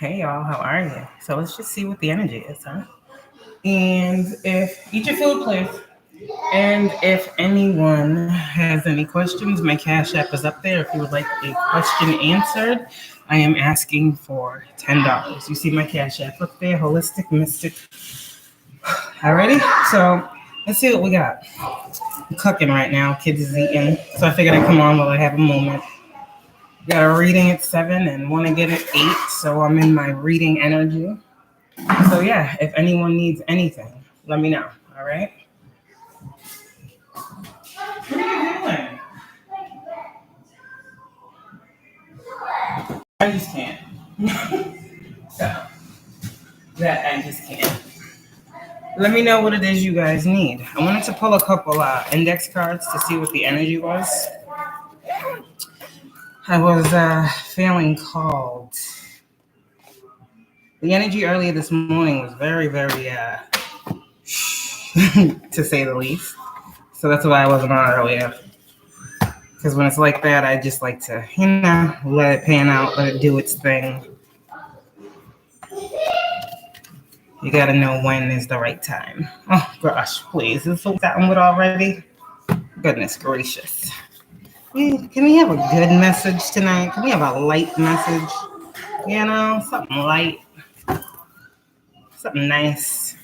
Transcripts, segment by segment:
Hey y'all, how are you? So let's just see what the energy is, huh? And if eat your food, please. And if anyone has any questions, my Cash App is up there. If you would like a question answered, I am asking for $10. You see my Cash App up there, Holistic Mystic. Alrighty, so let's see what we got. I'm cooking right now. Kids is eating, so I figured I'd come on while I have a moment. Got a reading at 7 and want to get at 8, so I'm in my reading energy. So yeah, if anyone needs anything, let me know. All right. What are you doing? I just can't. So that I just can't. Let me know what it is you guys need. I wanted to pull a couple index cards to see what the energy was. I was feeling called. The energy earlier this morning was very, very, to say the least. So that's why I wasn't on earlier. Because when it's like that, I just like to, let it pan out, let it do its thing. You got to know when is the right time. Oh, gosh, please. Is this gotten with already? Goodness gracious. Can we have a good message tonight? Can we have a light message? Something light. Something nice.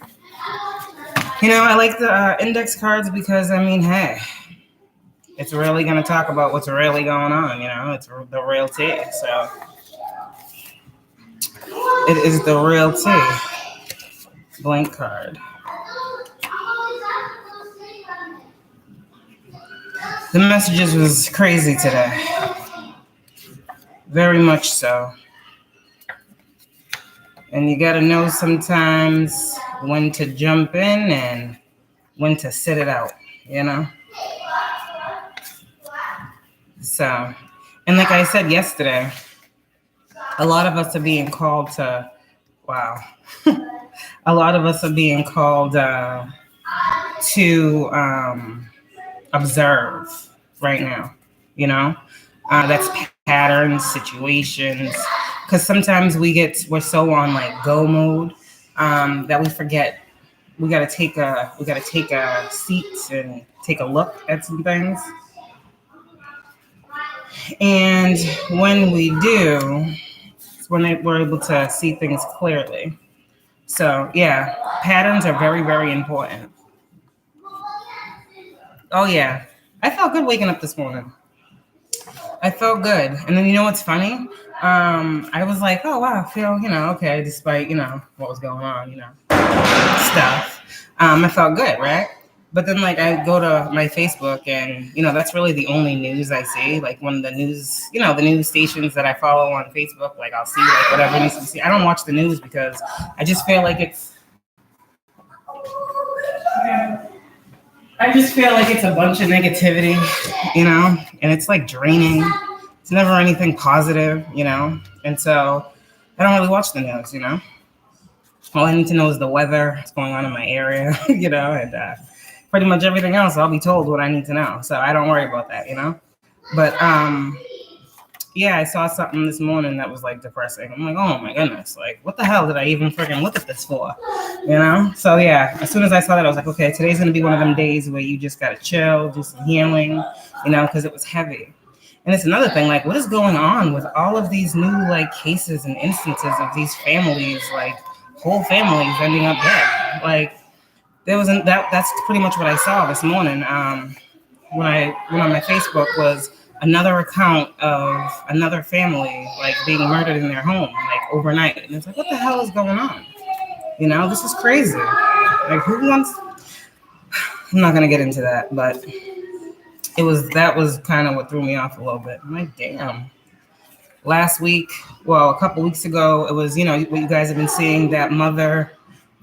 I like the index cards because, hey, it's really going to talk about what's really going on, It's the real tea, so. It is the real tea. Blank card. The messages was crazy today. Very much so. And you got to know sometimes when to jump in and when to sit it out, So, and like I said yesterday, a lot of us are being called to, a lot of us are being called to observe right now, that's patterns, situations, because sometimes we're so on like go mode that we forget we gotta take a seat and take a look at some things. And when we do, it's when we're able to see things clearly. So yeah, patterns are very, very important. Oh yeah, I felt good waking up this morning. I felt good. And then you know what's funny? I was like, oh wow, I feel, okay, despite, what was going on, stuff. I felt good, right? But then like I go to my Facebook and, that's really the only news I see. Like one of the news, the news stations that I follow on Facebook, like I'll see like whatever needs to see. I don't watch the news because I just feel like it's a bunch of negativity, and it's like draining. It's never anything positive, and so I don't really watch the news, All I need to know is the weather, what's going on in my area, and pretty much everything else, I'll be told what I need to know. So I don't worry about that, But yeah, I saw something this morning that was like depressing. I'm like, oh my goodness, like what the hell did I even freaking look at this for? So yeah, as soon as I saw that, I was like, okay, today's gonna be one of them days where you just gotta chill, do some healing, because it was heavy. And it's another thing, like what is going on with all of these new like cases and instances of these families, like whole families ending up dead? Like there wasn't that's pretty much what I saw this morning. When I went on my Facebook was another account of another family like being murdered in their home like overnight, and it's like, what the hell is going on? This is crazy. Like who wants? I'm not gonna get into that, but that was kind of what threw me off a little bit. I'm like, damn. Last week, a couple weeks ago, it was what you guys have been seeing, that mother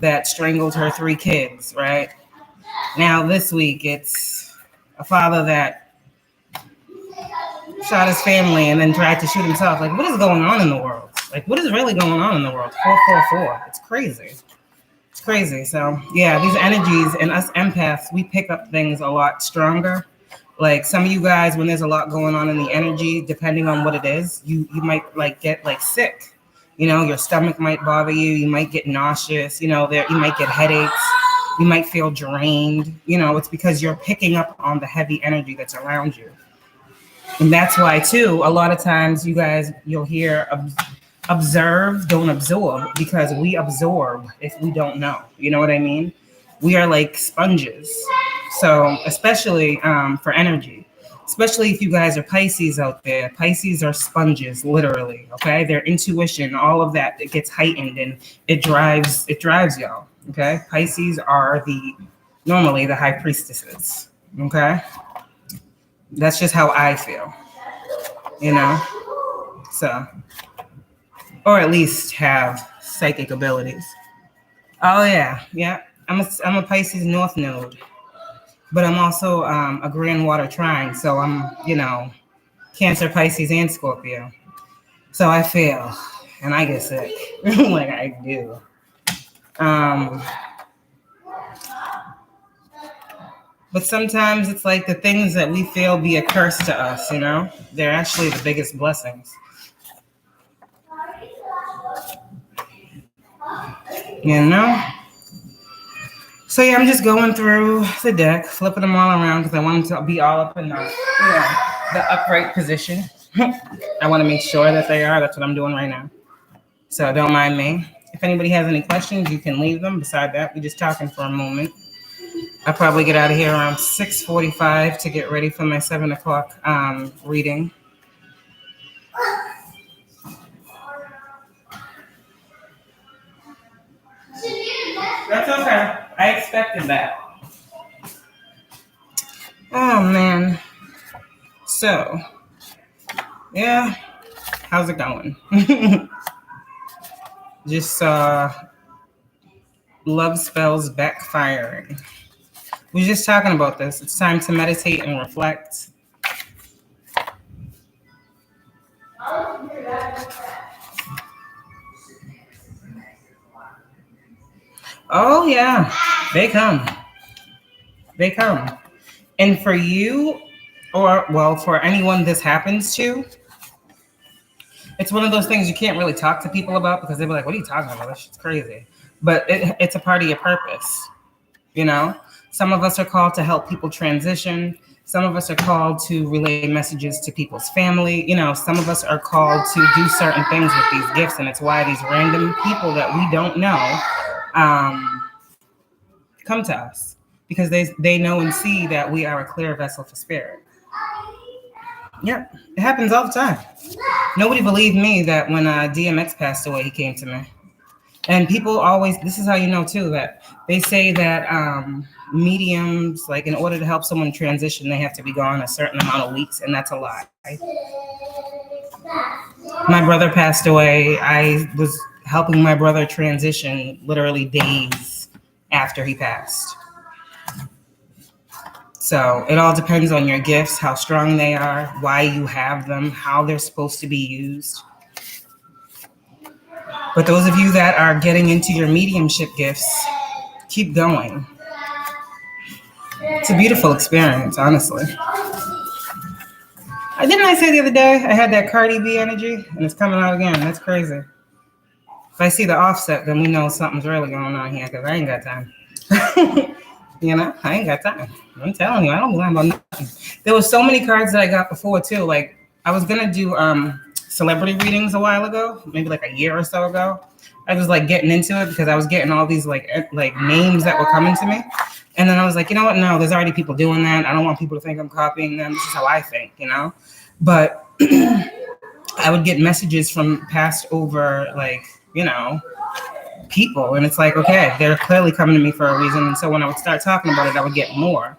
that strangled her 3 kids, right? Now this week it's a father that shot his family and then tried to shoot himself. Like, what is going on in the world? Like, what is really going on in the world? 444. It's crazy. It's crazy. So yeah, these energies and us empaths, we pick up things a lot stronger. Like some of you guys, when there's a lot going on in the energy, depending on what it is, you might like get like sick. You know, your stomach might bother you. You might get nauseous. You know, you might get headaches. You might feel drained. You know, it's because you're picking up on the heavy energy that's around you. And that's why, too, a lot of times you'll hear observe, don't absorb, because we absorb if we don't know. You know what I mean? We are like sponges. So especially for energy, especially if you guys are Pisces out there, Pisces are sponges, literally. Okay. Their intuition, all of that, it gets heightened and it drives y'all. Okay. Pisces are normally the high priestesses. Okay. That's just how I feel, you know? So, or at least have psychic abilities. Oh yeah. Yeah. I'm a Pisces North Node. But I'm also a grand water trine, so I'm, you know, Cancer, Pisces, and Scorpio. So I feel, and I get sick, like I do. But sometimes it's like the things that we feel be a curse to us, you know? They're actually the biggest blessings. You know? So yeah, I'm just going through the deck, flipping them all around because I want them to be all up in the upright position. I want to make sure that they are. That's what I'm doing right now. So don't mind me. If anybody has any questions, you can leave them. Beside that, we're just talking for a moment. I'll probably get out of here around 6:45 to get ready for my 7 o'clock reading. That's okay. I expected that. Oh, man. So, yeah. How's it going? Just love spells backfiring. We were just talking about this. It's time to meditate and reflect. Oh, yeah. They come. They come. And for you, for anyone this happens to, it's one of those things you can't really talk to people about because they'll be like, what are you talking about? That shit's crazy. But it's a part of your purpose, you know? Some of us are called to help people transition. Some of us are called to relay messages to people's family. You know, some of us are called to do certain things with these gifts, and it's why these random people that we don't know come to us, because they know and see that we are a clear vessel for spirit. Yep, it happens all the time. Nobody believed me that when DMX passed away, he came to me. And people always, this is how you know too, that they say that mediums, like in order to help someone transition, they have to be gone a certain amount of weeks, and that's a lie. My brother passed away. I was helping my brother transition literally days after he passed. So it all depends on your gifts, how strong they are, why you have them, how they're supposed to be used. But those of you that are getting into your mediumship gifts, keep going. It's a beautiful experience, honestly. Didn't I say the other day I had that Cardi B energy, and it's coming out again? That's crazy. If I see the offset, then we know something's really going on here, because I ain't got time. You know, I ain't got time. I'm telling you, I don't learn about nothing. There was so many cards that I got before, too. Like, I was going to do celebrity readings a while ago, maybe like a year or so ago. I was like getting into it because I was getting all these like names that were coming to me. And then I was like, you know what? No, there's already people doing that. I don't want people to think I'm copying them. This is how I think, you know? But I would get messages from passed over, like, you know, people, and it's like, okay, they're clearly coming to me for a reason. And so when I would start talking about it, I would get more.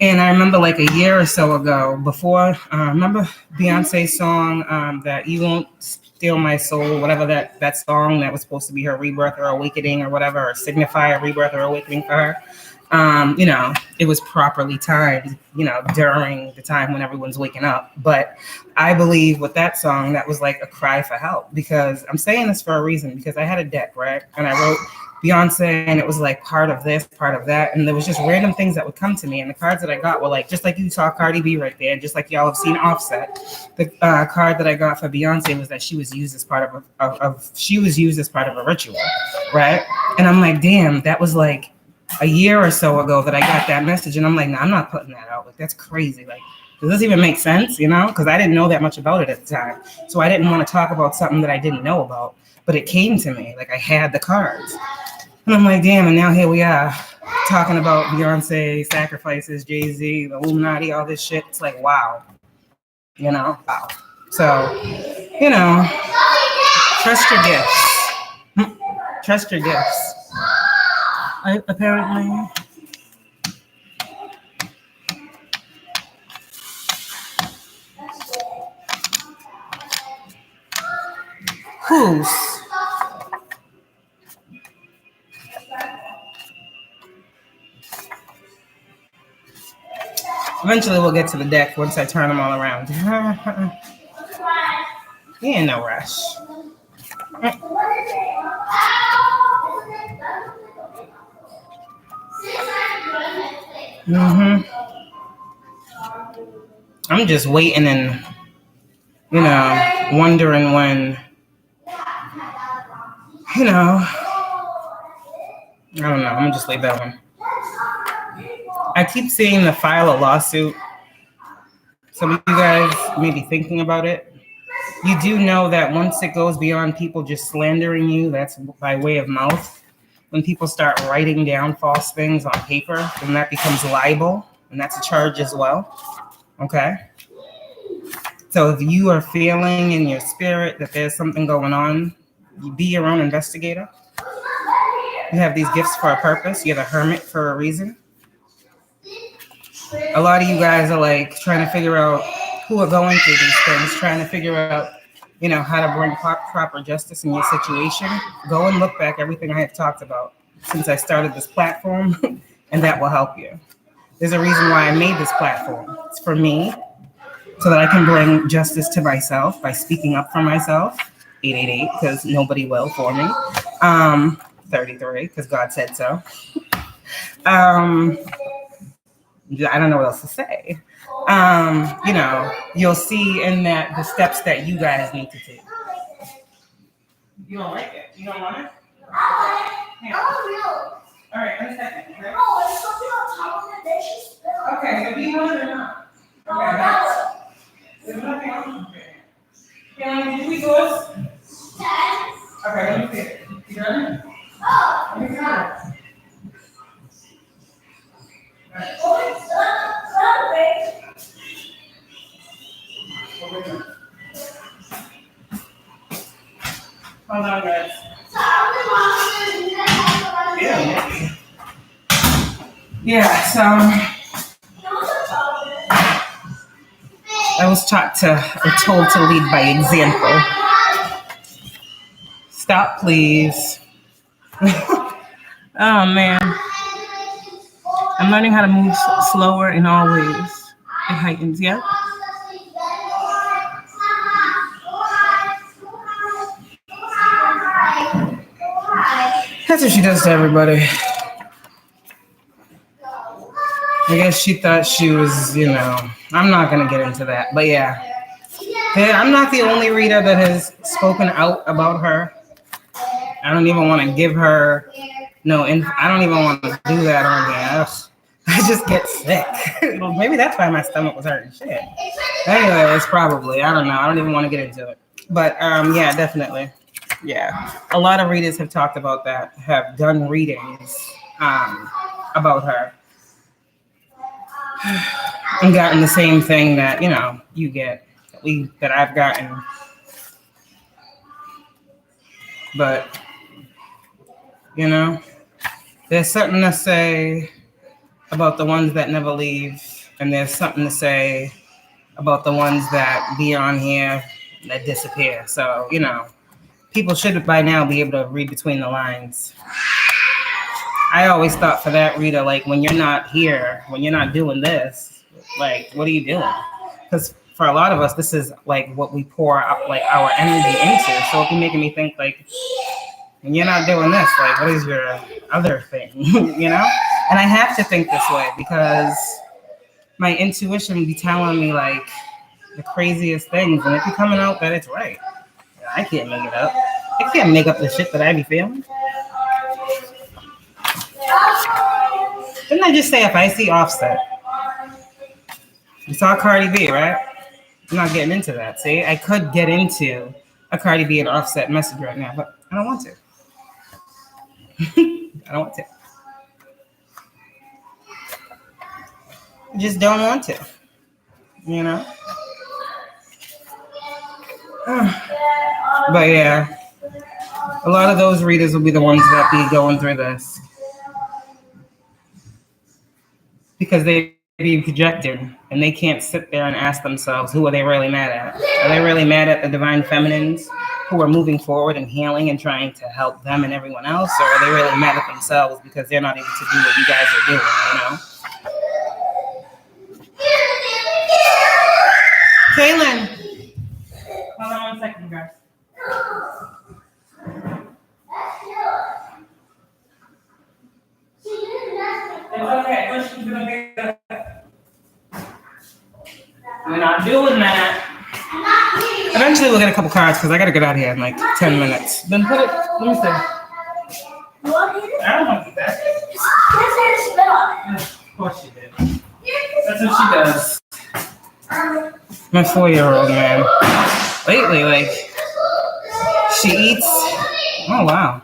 And I remember like a year or so ago, before, remember Beyonce's song, that You Won't Steal My Soul, whatever that song that was supposed to be her rebirth or awakening or whatever, or signify a rebirth or awakening for her. You know, it was properly timed, you know, during the time when everyone's waking up. But I believe with that song, that was like a cry for help, because I'm saying this for a reason, because I had a deck, right? And I wrote Beyonce, and it was like part of this, part of that, and there was just random things that would come to me, and the cards that I got were like, just like you saw Cardi B right there, just like y'all have seen Offset. The card that I got for Beyonce was that she was used as part of a ritual, right? And I'm like, damn, that was like a year or so ago that I got that message, and I'm like, nah, I'm not putting that out. Like, that's crazy. Like, does this even make sense? You know, because I didn't know that much about it at the time, so I didn't want to talk about something that I didn't know about. But it came to me, like I had the cards. And I'm like, damn, and now here we are talking about Beyonce, sacrifices, Jay-Z, the Illuminati, all this shit. It's like, wow. You know? Wow. So, you know, trust your gifts. Trust your gifts. Apparently. Whose? Eventually we'll get to the deck once I turn them all around. He ain't no rush. I'm just waiting and, you know, wondering when, you know, I don't know. I'm gonna just leave that one. I keep seeing the file a lawsuit. Some of you guys may be thinking about it. You do know that once it goes beyond people just slandering you, that's by way of mouth. When people start writing down false things on paper, then that becomes libel, and that's a charge as well. Okay? So if you are feeling in your spirit that there's something going on, you be your own investigator. You have these gifts for a purpose. You're the hermit for a reason. A lot of you guys are like trying to figure out who are going through these things, trying to figure out, you know, how to bring proper justice in your situation. Go and look back everything I have talked about since I started this platform, and that will help you. There's a reason why I made this platform. It's for me, so that I can bring justice to myself by speaking up for myself. 888, because nobody will for me. 33, because God said so. I don't know what else to say. You know, you'll see in that the steps that you guys need to take. You don't like it? You don't want it? Yeah. All right, 1 second. Okay? Oh, it's something on top of the dish. Okay, so do you want it or not? Okay. There's nothing else. Okay, did we do this? Okay, let me see it. You got it? Oh. Let me try it. Hold on, guys. Yeah, so I was told to lead by example. Stop, please. Oh, man. I'm learning how to move slower in all ways. It heightens, yeah? That's what she does to everybody. I guess she thought she was, you know, I'm not going to get into that. But yeah, I'm not the only reader that has spoken out about her. I don't even want to give her I don't even want to do that on here. Ugh. I just get sick. Maybe that's why my stomach was hurting. Shit. Anyways, probably. I don't know. I don't even want to get into it. But yeah, definitely. Yeah. A lot of readers have talked about that, have done readings about her. And gotten the same thing that, you know, you get, that I've gotten. But, you know, there's something to say about the ones that never leave, and there's something to say about the ones that be on here that disappear. So, you know, people should by now be able to read between the lines. I always thought for that reader, like, when you're not here, when you're not doing this, like, what are you doing? Because for a lot of us, this is like what we pour up, like, our energy into. So it'd be making me think, like, And you're not doing this. Like, what is your other thing? You know? And I have to think this way because my intuition be telling me like the craziest things, and it be coming out that it's right. I can't make it up. I can't make up the shit that I be feeling. Didn't I just say if I see Offset? You saw Cardi B, right? I'm not getting into that. See, I could get into a Cardi B and Offset message right now, but I don't want to. I don't want to. I just don't want to. You know? But yeah, a lot of those readers will be the ones that be going through this because they be projected and they can't sit there and ask themselves, who are they really mad at? Are they really mad at the divine feminines who are moving forward and healing and trying to help them and everyone else? Or are they really mad at themselves because they're not able to do what you guys are doing, you know? Kaylin, hold on 1 second, guys. It's okay. We're not doing that. Eventually, we'll get a couple cards because I gotta get out of here in like 10 minutes. Then put it. Let me see. You want it? I don't want to do that. Just spit on it. Of course she did. That's what she does. My 4-year-old, man. Lately, like, she eats. Oh wow.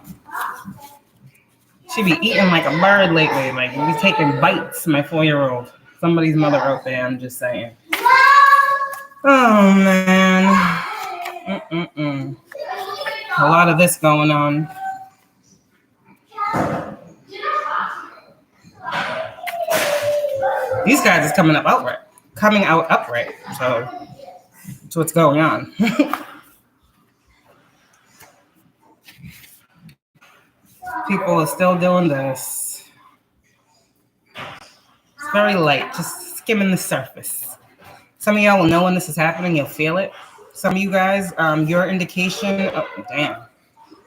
She be eating like a bird lately. Like, we be taking bites. My 4-year-old. Somebody's mother out there. I'm just saying. Oh man. A lot of this going on. These guys is coming out upright. So that's what's going on. People are still doing this. It's very light, just skimming the surface. Some of y'all will know when this is happening. You'll feel it. Some of you guys, your indication. Oh, damn.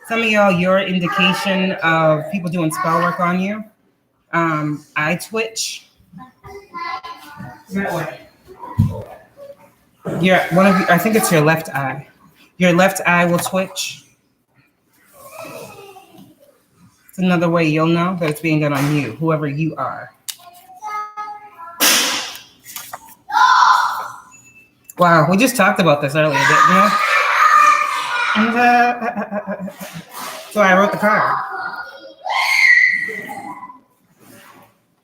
Some of y'all, your indication of people doing spell work on you. Eye twitch. That way. Yeah, one of you. I think it's your left eye. Your left eye will twitch. It's another way you'll know that it's being done on you, whoever you are. Wow, we just talked about this earlier, didn't we? And so I wrote the card.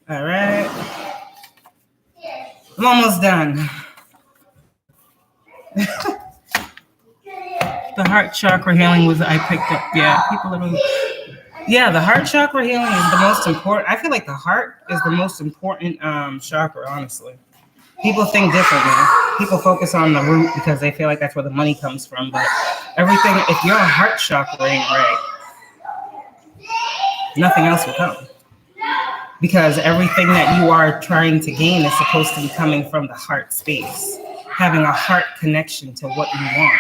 All right. I'm almost done. The heart chakra healing was I picked up. Yeah, people are really. Yeah, the heart chakra healing is the most important. I feel like the heart is the most important chakra, honestly. People think differently. People focus on the root because they feel like that's where the money comes from. But everything, if your heart chakra ain't right, nothing else will come. Because everything that you are trying to gain is supposed to be coming from the heart space, having a heart connection to what you want.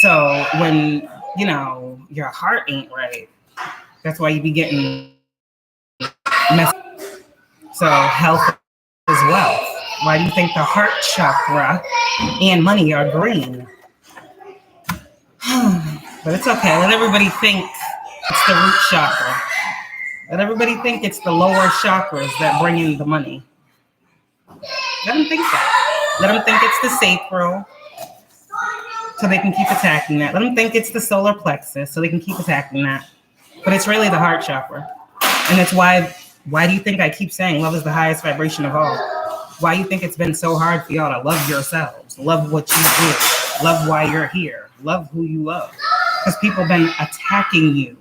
So when, you know, your heart ain't right, that's why you be getting messed up. So health is wealth. Why do you think the heart chakra and money are green? But it's okay. Let everybody think it's the root chakra. Let everybody think it's the lower chakras that bring in the money. Let them think that. Let them think it's the sacral, so they can keep attacking that. Let them think it's the solar plexus, so they can keep attacking that. But it's really the heart chakra. And it's why do you think I keep saying love is the highest vibration of all? Why do you think it's been so hard for y'all to love yourselves? Love what you do. Love why you're here. Love who you love. Because people have been attacking you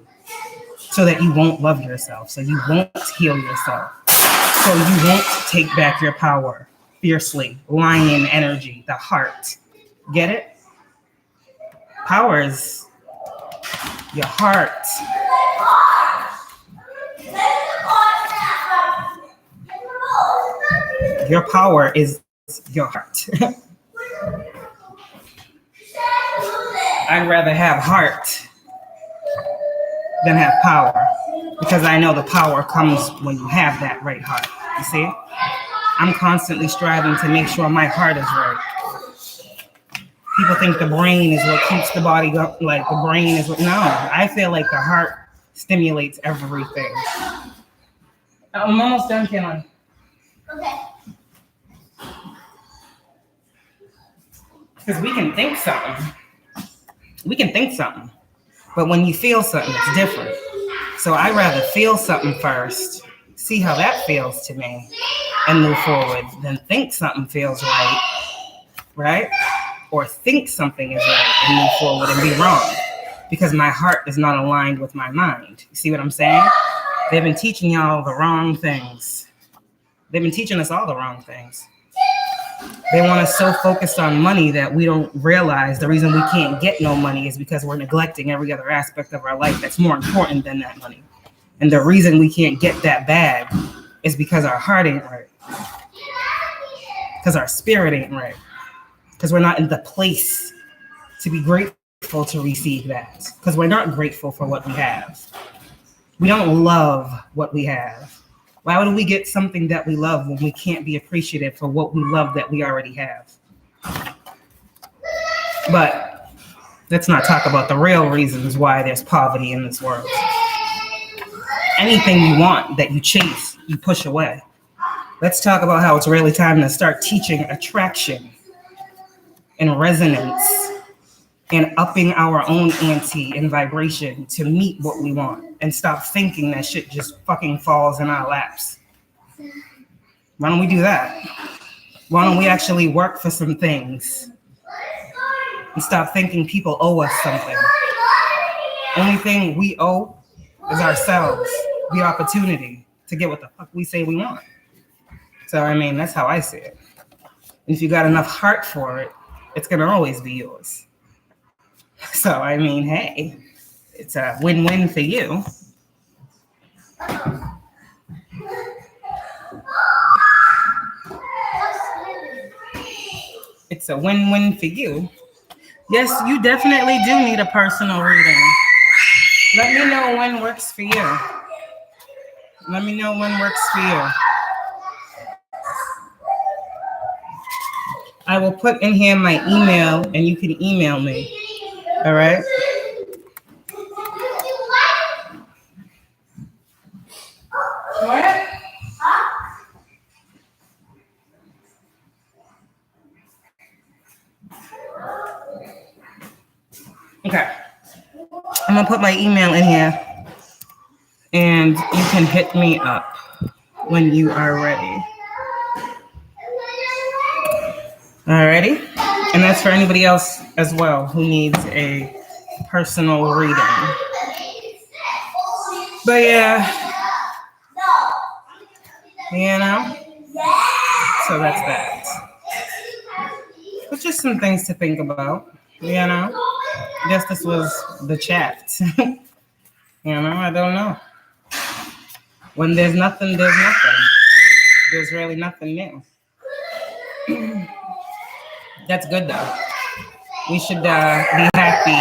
so that you won't love yourself, so you won't heal yourself, so you won't take back your power fiercely. Lion energy, the heart. Get it? Power is your heart. Your power is your heart. I'd rather have heart than have power, because I know the power comes when you have that right heart. You see? I'm constantly striving to make sure my heart is right. People think the brain is what keeps the body going, like the brain is what, no, I feel like the heart stimulates everything. I'm almost done, Kaylin. Okay. Because we can think something. We can think something. But when you feel something, it's different. So I'd rather feel something first, see how that feels to me, and move forward, than think something feels right? Or think something is right and move forward and be wrong. Because my heart is not aligned with my mind. You see what I'm saying? They've been teaching y'all the wrong things. They've been teaching us all the wrong things. They want us so focused on money that we don't realize the reason we can't get no money is because we're neglecting every other aspect of our life that's more important than that money. And the reason we can't get that bag is because our heart ain't right. Because our spirit ain't right. Because we're not in the place to be grateful to receive that. Because we're not grateful for what we have. We don't love what we have. Why would we get something that we love when we can't be appreciative for what we love that we already have? But let's not talk about the real reasons why there's poverty in this world. Anything you want that you chase, you push away. Let's talk about how it's really time to start teaching attraction and resonance and upping our own ante and vibration to meet what we want, and stop thinking that shit just fucking falls in our laps. Why don't we do that? Why don't we actually work for some things and stop thinking people owe us something? Only thing we owe is ourselves, the opportunity to get what the fuck we say we want. So, I mean, that's how I see it. If you got enough heart for it, it's gonna always be yours. So, I mean, hey, it's a win-win for you. It's a win-win for you. Yes, you definitely do need a personal reading. Let me know when works for you. Let me know when works for you. I will put in here my email and you can email me. All right? What? Okay. I'm going to put my email in here and you can hit me up when you are ready. Alrighty? And that's for anybody else as well who needs a personal reading. But yeah, you know, so that's that. But just some things to think about, you know. I guess this was the chat. You know, I don't know. When there's nothing, there's nothing. There's really nothing new. That's good though. We should be happy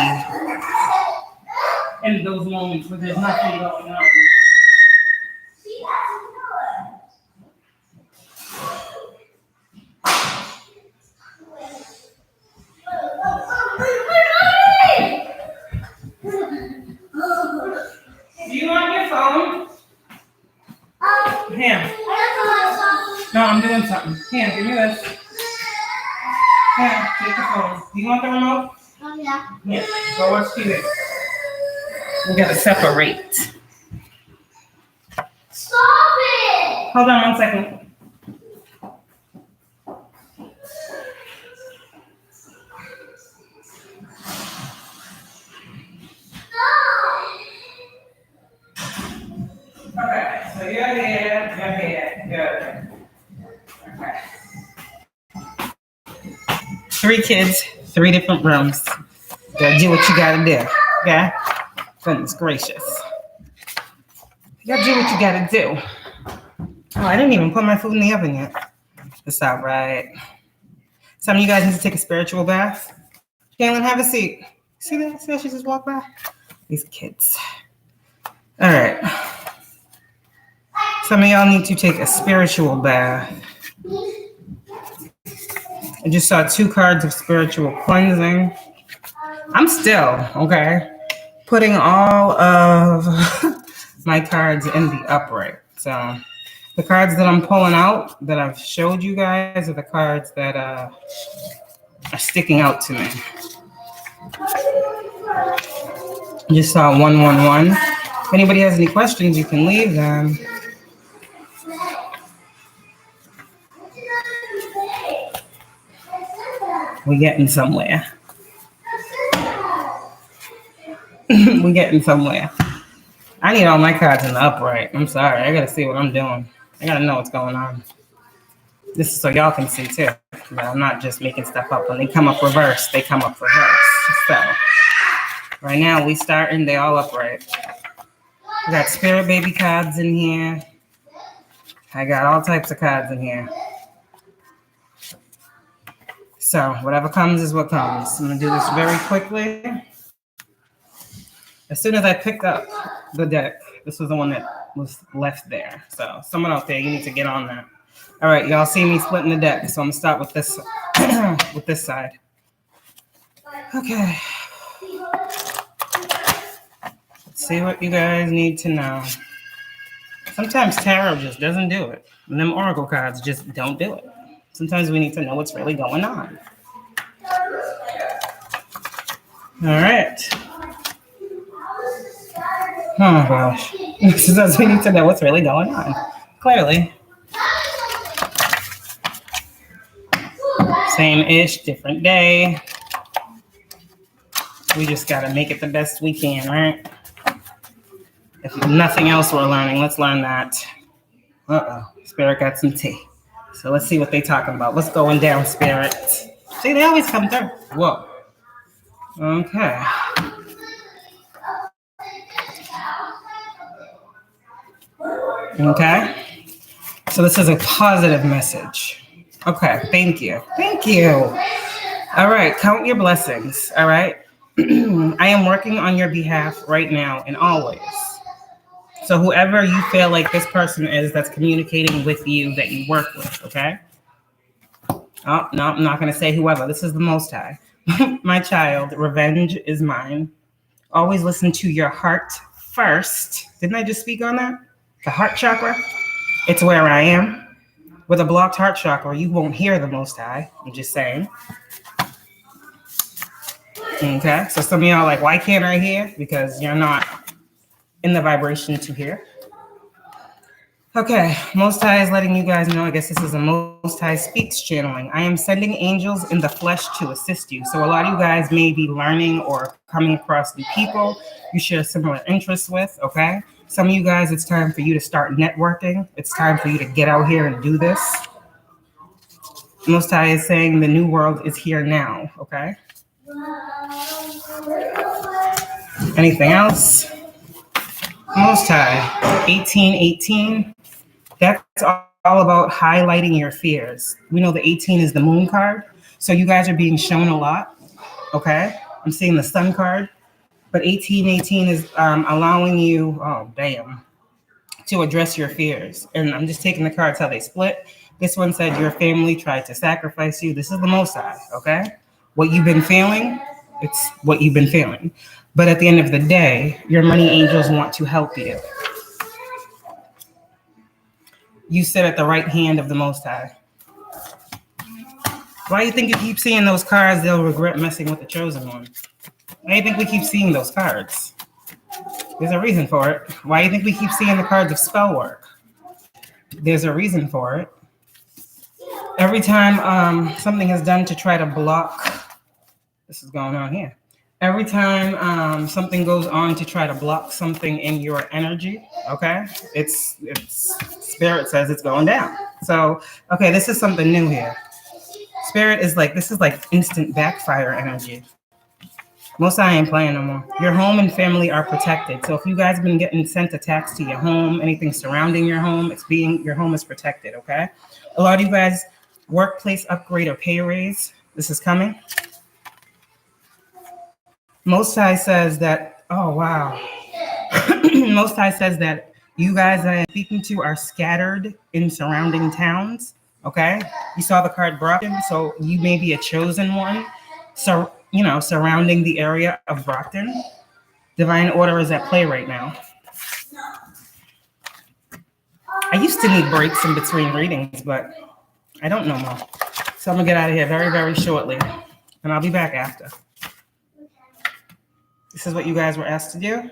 in those moments where there's nothing going on. Do you want your phone? Here. No, I'm doing something. Here, give me this. Here, take the phone. Do you want the remote? Oh, yeah. Here, go watch TV. We gotta separate. Stop it! Hold on 1 second. Okay, so you're here, good. Okay. 3 kids, 3 different rooms. Gotta do what you gotta do, okay? Goodness gracious. You gotta do what you gotta do. Oh, I didn't even put my food in the oven yet. That's all right. Some of you guys need to take a spiritual bath. Kaylin, have a seat. See that? See how she just walked by? These kids. All right. Some of y'all need to take a spiritual bath. I just saw 2 cards of spiritual cleansing. I'm still, okay, putting all of my cards in the upright. So the cards that I'm pulling out that I've showed you guys are the cards that are sticking out to me. Just saw 111. If anybody has any questions, you can leave them. We're getting somewhere. We're getting somewhere. I need all my cards in the upright. I'm sorry. I gotta see what I'm doing. I gotta know what's going on. This is so y'all can see too. But I'm not just making stuff up. When they come up reverse, they come up reverse. So right now we starting, they all upright. I got spirit baby cards in here. I got all types of cards in here. So whatever comes is what comes. I'm gonna do this very quickly. As soon as I picked up the deck, this was the one that was left there. So someone out there, you need to get on that. All right, y'all see me splitting the deck, so I'm gonna start with this with this side. Okay. Let's see what you guys need to know. Sometimes tarot just doesn't do it. And them oracle cards just don't do it. Sometimes we need to know what's really going on. All right. Oh gosh. Sometimes we need to know what's really going on. Clearly. Same-ish, different day. We just gotta make it the best we can, right? If nothing else we're learning, let's learn that. Uh-oh, Spirit got some tea. So let's see what they're talking about. What's going down, Spirit? See, they always come through. Whoa. Okay. Okay. So this is a positive message. Okay, thank you. Thank you. All right, count your blessings, all right? I am working on your behalf right now and always. So whoever you feel like this person is that's communicating with you that you work with, okay? Oh, no, I'm not going to say whoever. This is the Most High. My child, revenge is mine. Always listen to your heart first. Didn't I just speak on that? The heart chakra, it's where I am. With a blocked heart chakra, you won't hear the Most High. I'm just saying. Okay, so some of y'all are like, why can't I hear? Because you're not in the vibration to hear. Okay, Most High is letting you guys know, I guess this is a Most High Speaks channeling. I am sending angels in the flesh to assist you. So a lot of you guys may be learning or coming across new people you share similar interests with, okay? Some of you guys, it's time for you to start networking. It's time for you to get out here and do this. Most High is saying the new world is here now, okay? Anything else? Most High, 1818. That's all about highlighting your fears. We know the 18 is the moon card. So you guys are being shown a lot, okay? I'm seeing the sun card. But 1818 is allowing you, to address your fears. And I'm just taking the cards how they split. This one said your family tried to sacrifice you. This is the Most High, okay? What you've been feeling, it's what you've been feeling. But at the end of the day, your money angels want to help you. You sit at the right hand of the Most High. Why do you think you keep seeing those cards? They'll regret messing with the chosen one. Why do you think we keep seeing those cards? There's a reason for it. Why do you think we keep seeing the cards of spell work? There's a reason for it. Every time something is done to try to block, this is going on here. Every time something goes on to try to block something in your energy, okay, it's Spirit says it's going down. So, okay, this is something new here. Spirit is like, this is like instant backfire energy. Most I ain't playing no more. Your home and family are protected. So if you guys have been getting sent attacks to your home, anything surrounding your home, your home is protected, okay? A lot of you guys, workplace upgrade or pay raise, this is coming. Most High says that, oh wow. Most High says that you guys that I'm speaking to are scattered in surrounding towns. Okay, you saw the card Brockton, so you may be a chosen one. So surrounding the area of Brockton, divine order is at play right now. I used to need breaks in between readings, but I don't know more. So I'm gonna get out of here very, very shortly, and I'll be back after. This is what you guys were asked to do.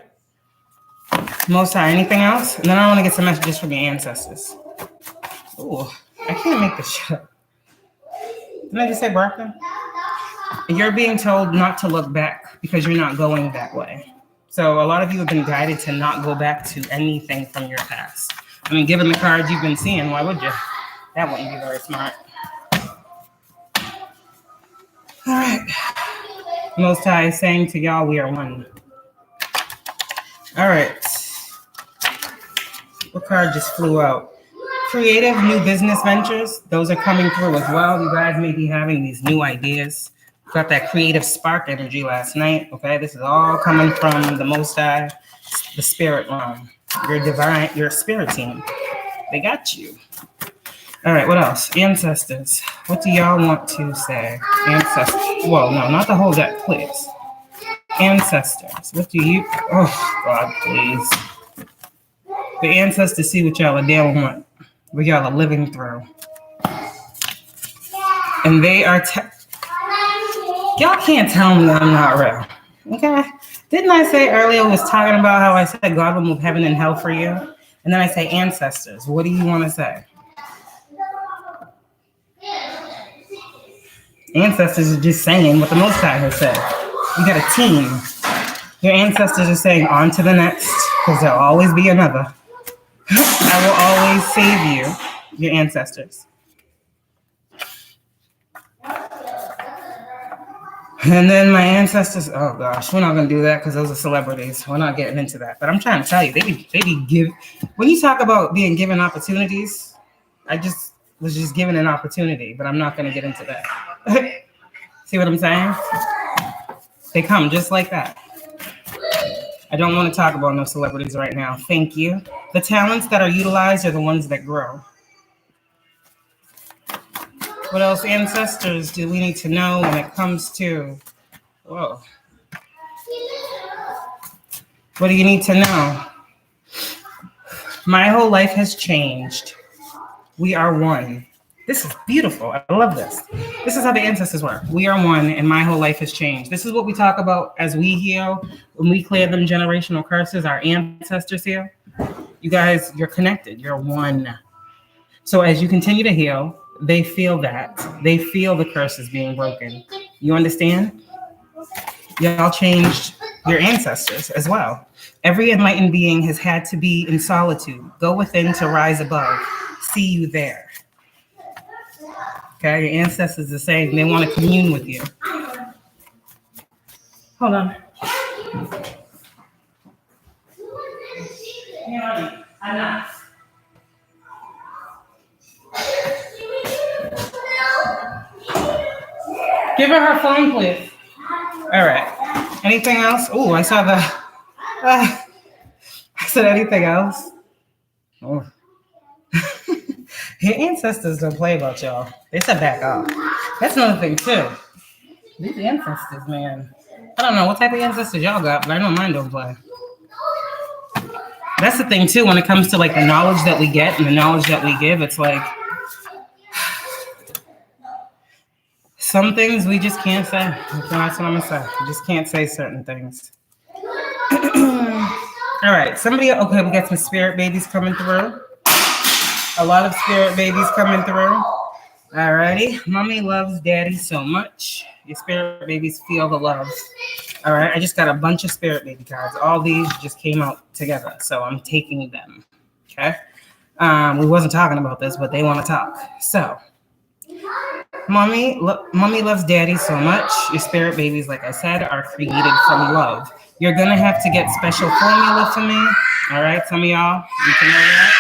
Most High, anything else? And then I want to get some messages from your ancestors. Ooh, I can't make this shit up. Didn't I just say Brockton? You're being told not to look back because you're not going that way. So a lot of you have been guided to not go back to anything from your past. I mean, given the cards you've been seeing, why would you? That wouldn't be very smart. All right. Most High is saying to y'all, we are one. All right. What card just flew out? Creative new business ventures. Those are coming through as well. You guys may be having these new ideas. Got that creative spark energy last night. Okay, this is all coming from the Most High, the spirit realm. Your spirit team. They got you. All right, what else? Ancestors. What do y'all want to say? Ancestors. Well, no, not the whole deck, please. Ancestors. What do you... Oh, God, please. The ancestors see what y'all are dealing with. What y'all are living through. And they are... Y'all can't tell me I'm not real. Okay? Didn't I say earlier I was talking about how I said God will move heaven and hell for you? And then I say ancestors. What do you want to say? Ancestors are just saying what the Most High has said. You got a team. Your ancestors are saying on to the next, because there'll always be another. I will always save you, your ancestors. And then my ancestors, oh gosh, we're not going to do that because those are celebrities. We're not getting into that. But I'm trying to tell you, when you talk about being given opportunities, I just was just given an opportunity, but I'm not going to get into that. See what I'm saying? They come just like that. I don't want to talk about no celebrities right now. Thank you. The talents that are utilized are the ones that grow. What else, ancestors, do we need to know when it comes to... Whoa. What do you need to know? My whole life has changed. We are one. This is beautiful. I love this. This is how the ancestors work. We are one, and my whole life has changed. This is what we talk about as we heal. When we clear them generational curses, our ancestors heal. You guys, you're connected. You're one. So as you continue to heal, they feel that. They feel the curses being broken. You understand? Y'all changed your ancestors as well. Every enlightened being has had to be in solitude. Go within to rise above. See you there. Okay, your ancestors are saying they want to commune with you. Hold on. Enough. Give her phone, please. All right. Anything else? Oh, I saw the... I said anything else? Oh. Your ancestors don't play about y'all. They said back off. That's another thing, too. These ancestors, man. I don't know what type of ancestors y'all got, but I know mine don't play. That's the thing, too, when it comes to, like, the knowledge that we get and the knowledge that we give, it's like... Some things we just can't say. That's what I'm going to say. We just can't say certain things. All right. Okay, we got some spirit babies coming through. A lot of spirit babies coming through. All righty. Mommy loves daddy so much. Your spirit babies feel the love. All right. I just got a bunch of spirit baby cards. All these just came out together. So I'm taking them. Okay. We wasn't talking about this, but they want to talk. So. Mommy loves daddy so much. Your spirit babies, like I said, are created from love. You're going to have to get special formula for me. All right, some of y'all, you can know that.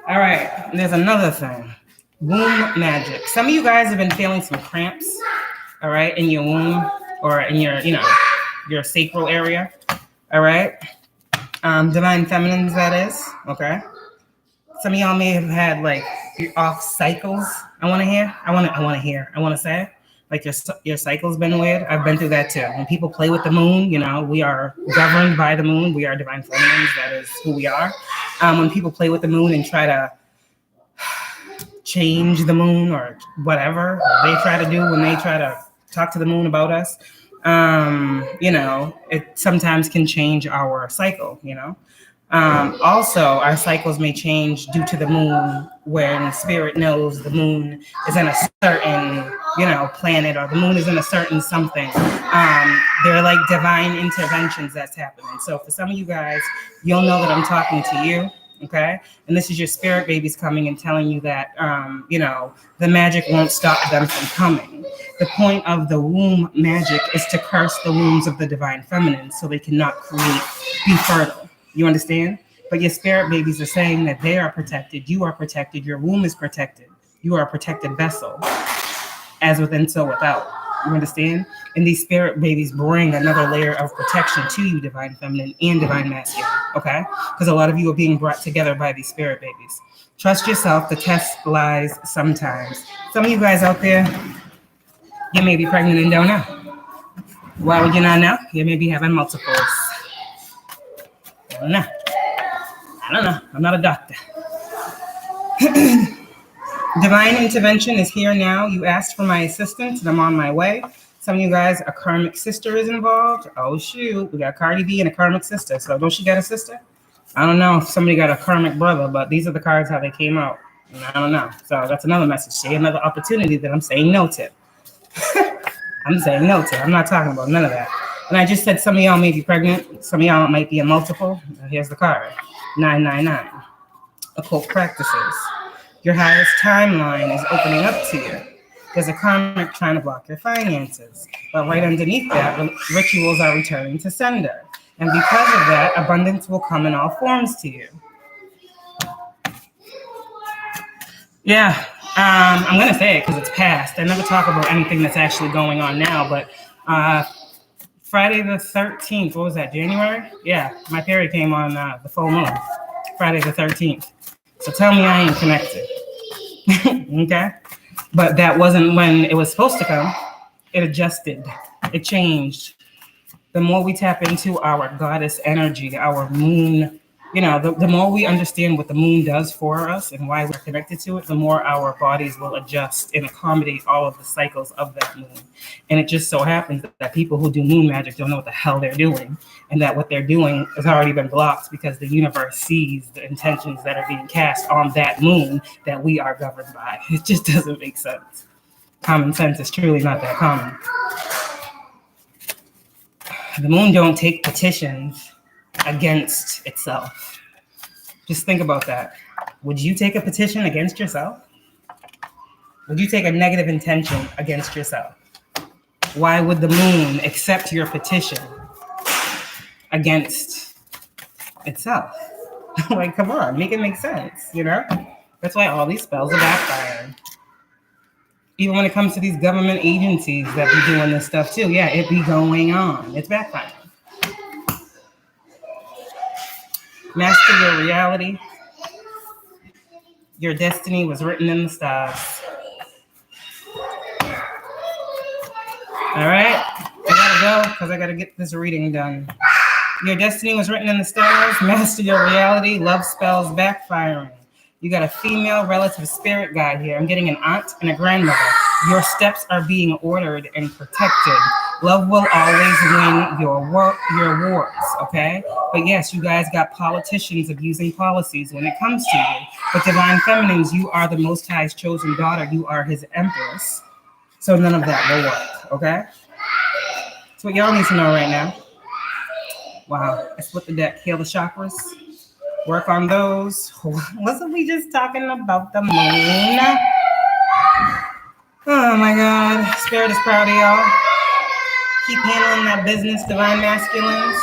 All right, there's another thing. Womb magic. Some of you guys have been feeling some cramps all right, in your womb or in your, your sacral area, all right? Divine feminines, that is, okay? Some of y'all may have had like off cycles. I want to say like your cycle's been weird. I've been through that too. When people play with the moon, we are governed by the moon. We are divine feminines. That is who we are. When people play with the moon and try to change the moon or whatever they try to do when they try to talk to the moon about us, it sometimes can change our cycle, Also, our cycles may change due to the moon when spirit knows the moon is in a certain, planet, or the moon is in a certain something. They're like divine interventions that's happening. So for some of you guys, you'll know that I'm talking to you, okay? And this is your spirit babies coming and telling you that, the magic won't stop them from coming. The point of the womb magic is to curse the wombs of the divine feminine so they cannot be fertile. You understand? But your spirit babies are saying that they are protected. You are protected. Your womb is protected. You are a protected vessel, as within, so without. You understand? And these spirit babies bring another layer of protection to you, divine feminine and divine masculine, okay? Because a lot of you are being brought together by these spirit babies. Trust yourself. The test lies sometimes. Some of you guys out there, you may be pregnant and don't know. Why would you not know? You may be having multiples. I don't know. I'm not a doctor. Divine intervention is here now. You asked for my assistance, and I'm on my way. Some of you guys, a karmic sister is involved. Oh, shoot. We got Cardi B and a karmic sister. So don't she got a sister? I don't know if somebody got a karmic brother, but these are the cards, how they came out. And I don't know. So that's another message. See, another opportunity that I'm saying no to. I'm saying no to. I'm not talking about none of that. And I just said some of y'all may be pregnant. Some of y'all might be a multiple. Here's the card. 999. Occult practices. Your highest timeline is opening up to you. There's a karmic trying to block your finances. But right underneath that, rituals are returning to sender. And because of that, abundance will come in all forms to you. Yeah, I'm going to say it because it's past. I never talk about anything that's actually going on now, but Friday the 13th, what was that, January? Yeah, my period came on the full moon, Friday the 13th. So tell me I ain't connected, okay? But that wasn't when it was supposed to come. It adjusted, it changed. The more we tap into our goddess energy, our moon, the more we understand what the moon does for us and why we're connected to it, the more our bodies will adjust and accommodate all of the cycles of that moon. And it just so happens that people who do moon magic don't know what the hell they're doing, and that what they're doing has already been blocked because the universe sees the intentions that are being cast on that moon that we are governed by. It just doesn't make sense. Common sense is truly not that common. The moon don't take petitions against itself. Just think about that. Would you take a petition against yourself? Would you take a negative intention against yourself? Why would the moon accept your petition against itself? Like, come on, make it make sense, That's why all these spells are backfiring. Even when it comes to these government agencies that be doing this stuff too, yeah, it be going on. It's backfiring. Master your reality. Your destiny was written in the stars. All right, I gotta go because I gotta get this reading done. Your destiny was written in the stars. Master your reality. Love spells backfiring. You got a female relative spirit guide here. I'm getting an aunt and a grandmother. Your steps are being ordered and protected. Love will always win your wars, okay? But yes, you guys got politicians abusing policies when it comes to you. But divine feminines, you are the Most High's chosen daughter. You are his empress. So none of that will work, okay? That's what y'all need to know right now. Wow, I split the deck. Heal the chakras. Work on those. Wasn't we just talking about the moon? Oh my God. Spirit is proud of y'all. Keep handling that business, divine masculines.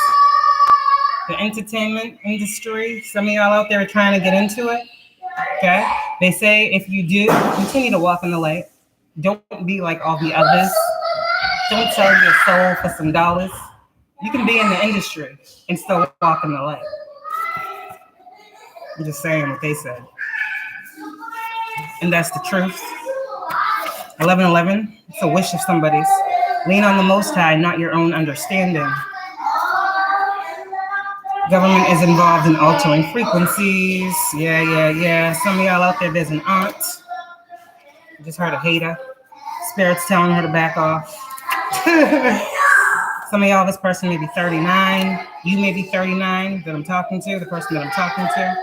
The entertainment industry. Some of y'all out there are trying to get into it. Okay? They say if you do, continue to walk in the light. Don't be like all the others. Don't sell your soul for some dollars. You can be in the industry and still walk in the light. I'm just saying what they said. And that's the truth. 1111, it's a wish of somebody's. Lean on the Most High, not your own understanding. Government is involved in altering frequencies. Yeah. Some of y'all out there, there's an aunt. Just heard a hater. Spirit's telling her to back off. Some of y'all, this person may be 39. You may be 39 that I'm talking to, the person that I'm talking to.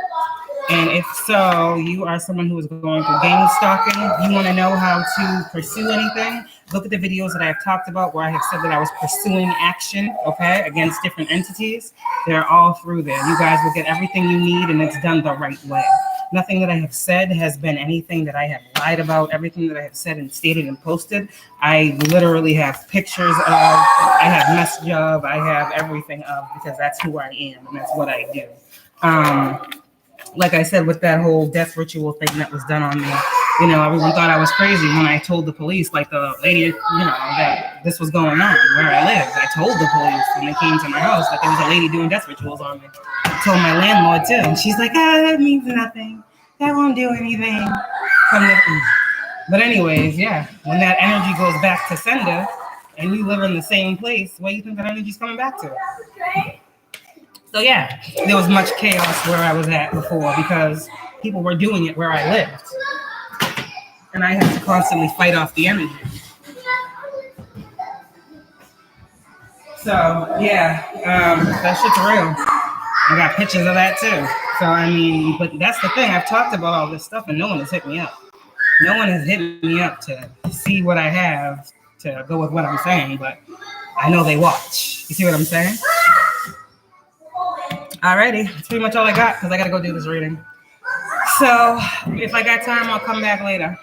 And if so, you are someone who is going through gang stalking. You want to know how to pursue anything? Look at the videos that I've talked about where I have said that I was pursuing action, okay, against different entities. They're all through there. You guys will get everything you need, and it's done the right way. Nothing that I have said has been anything that I have lied about. Everything that I have said and stated and posted, I literally have pictures of, I have message of, I have everything of, because that's who I am and that's what I do. Like I said, with that whole death ritual thing that was done on me, you know, everyone thought I was crazy when I told the police, like the lady, you know, that this was going on where I lived. I told the police when they came to my house that there was a lady doing death rituals on me. I told my landlord too, and she's like, that means nothing. That won't do anything. But anyways, yeah, when that energy goes back to sender and you live in the same place, what do you think that energy's coming back to? So yeah, there was much chaos where I was at before because people were doing it where I lived. And I had to constantly fight off the energy. So yeah, that shit's real. I got pictures of that too. So I mean, but that's the thing. I've talked about all this stuff and no one has hit me up. No one has hit me up to see what I have to go with what I'm saying, but I know they watch. You see what I'm saying? Alrighty, that's pretty much all I got because I gotta go do this reading. So if I got time, I'll come back later.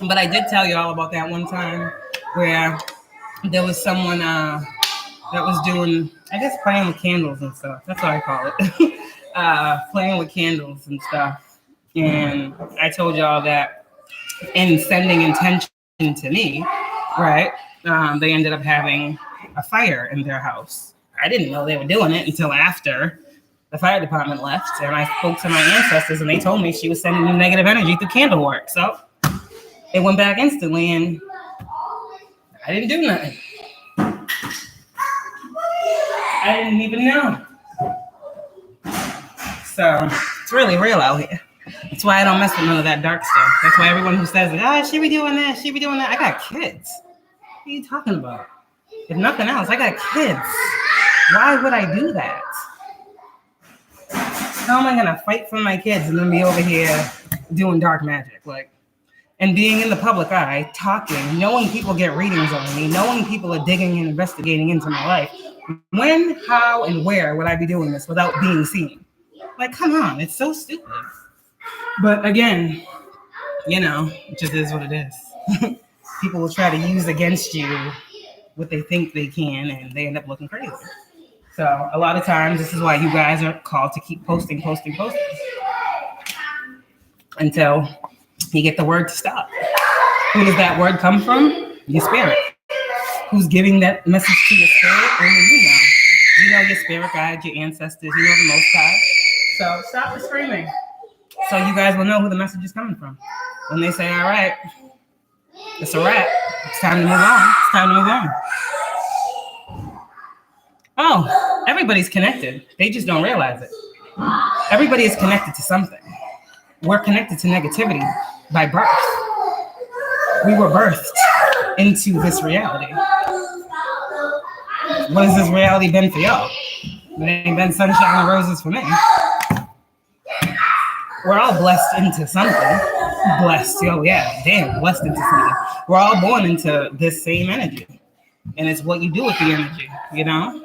But I did tell you all about that one time where there was someone that was doing, I guess, playing with candles and stuff. That's what I call it. Playing with candles and stuff. And I told y'all that in sending intention to me, right, they ended up having a fire in their house. I didn't know they were doing it until after the fire department left. And I spoke to my ancestors and they told me she was sending me negative energy through candle work. So it went back instantly and I didn't do nothing. I didn't even know. So it's really real out here. That's why I don't mess with none of that dark stuff. That's why everyone who says, she be doing that, she be doing that. I got kids. What are you talking about? If nothing else, I got kids. Why would I do that? How am I gonna fight for my kids and then be over here doing dark magic? Like, and being in the public eye, talking, knowing people get readings on me, knowing people are digging and investigating into my life. When, how, and where would I be doing this without being seen? Like, come on, it's so stupid. But again, you know, it just is what it is. People will try to use against you what they think they can, and they end up looking crazy. So a lot of times, this is why you guys are called to keep posting until you get the word to stop. Who does that word come from? Your spirit. Who's giving that message to your spirit? Only you know. You know your spirit guide, your ancestors, you know the Most High. So stop the screaming. So you guys will know who the message is coming from. When they say, all right, it's a wrap. It's time to move on. It's time to move on. Oh, everybody's connected. They just don't realize it. Everybody is connected to something. We're connected to negativity by birth. We were birthed into this reality. What has this reality been for y'all? It ain't been sunshine and roses for me. We're all blessed into something. Blessed, oh yeah, damn, blessed into something. We're all born into this same energy. And it's what you do with the energy, you know?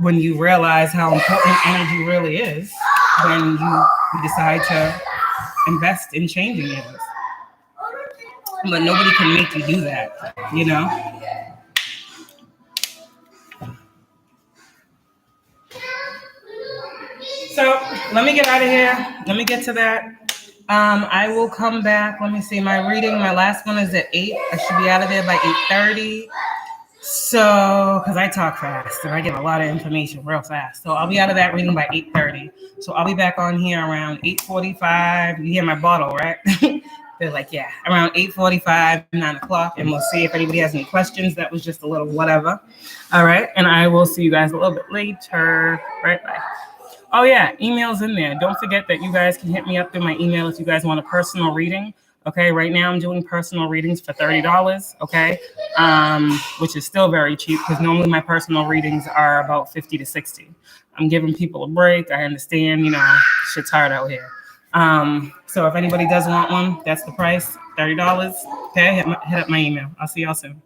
When you realize how important energy really is, then you decide to invest in changing it. But nobody can make you do that, you know? So let me get out of here. Let me get to that. I will come back. Let me see. My last one is at 8. I should be out of there by 8:30. So, because I talk fast and I get a lot of information real fast. So I'll be out of that reading by 8:30. So I'll be back on here around 8:45. You hear my bottle, right? They're like, yeah, around 8:45, 9 o'clock. And we'll see if anybody has any questions. That was just a little whatever. All right. And I will see you guys a little bit later. Right. Bye. Oh, yeah. Email's in there. Don't forget that you guys can hit me up through my email if you guys want a personal reading. Okay. Right now I'm doing personal readings for $30. Okay. Which is still very cheap because normally my personal readings are about $50 to $60. I'm giving people a break. I understand, shit's hard out here. So if anybody does want one, that's the price, $30. Okay. Hit up my email. I'll see y'all soon.